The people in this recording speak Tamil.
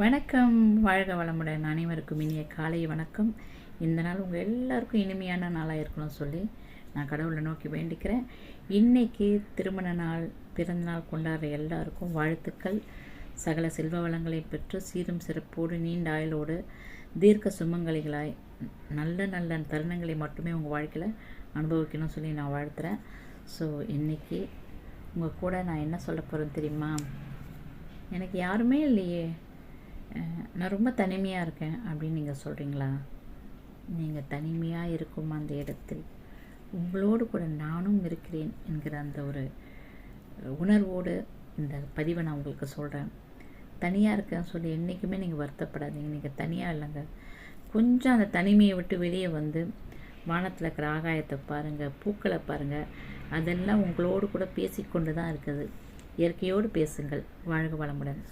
வணக்கம். வாழ்க வளமுடன். அனைவருக்கும் இனிய காலை வணக்கம். இந்த நாள் உங்கள் எல்லாருக்கும் இனிமையான நாளாக இருக்கணும்னு சொல்லி நான் கடவுளை நோக்கி வேண்டிக்கிறேன். இன்றைக்கி திருமண நாள், பிறந்தநாள் கொண்டாடுற எல்லாருக்கும் வாழ்த்துக்கள். சகல செல்வ வளங்களை பெற்று சீரும் சிறப்போடு நீண்ட ஆயுளோடு தீர்க்க சுமங்கலிகளாய் நல்ல நல்ல தருணங்களை மட்டுமே உங்கள் வாழ்க்கையில் அனுபவிக்கணும்னு சொல்லி நான் வாழ்த்துறேன். ஸோ இன்றைக்கி உங்கள் கூட நான் என்ன சொல்ல போகிறேன்னு தெரியுமா? எனக்கு யாருமே இல்லையே, நான் ரொம்ப தனிமையாக இருக்கேன் அப்படின்னு நீங்கள் சொல்கிறீங்களா? நீங்கள் தனிமையாக இருக்கும் அந்த இடத்தில் உங்களோடு கூட நானும் இருக்கிறேன் என்கிற அந்த ஒரு உணர்வோடு இந்த பதிவை நான் உங்களுக்கு சொல்கிறேன். தனியாக இருக்கேன்னு சொல்லி என்றைக்குமே நீங்கள் வருத்தப்படாதீங்க. நீங்கள் தனியாக இல்லைங்க. கொஞ்சம் அந்த தனிமையை விட்டு வெளியே வந்து வானத்தில் இருக்கிற ஆகாயத்தை பாருங்கள், பூக்களை பாருங்கள். அதெல்லாம் உங்களோடு கூட பேசிக்கொண்டு தான் இருக்குது. இயற்கையோடு பேசுங்கள். வாழ்க வளமுடன்.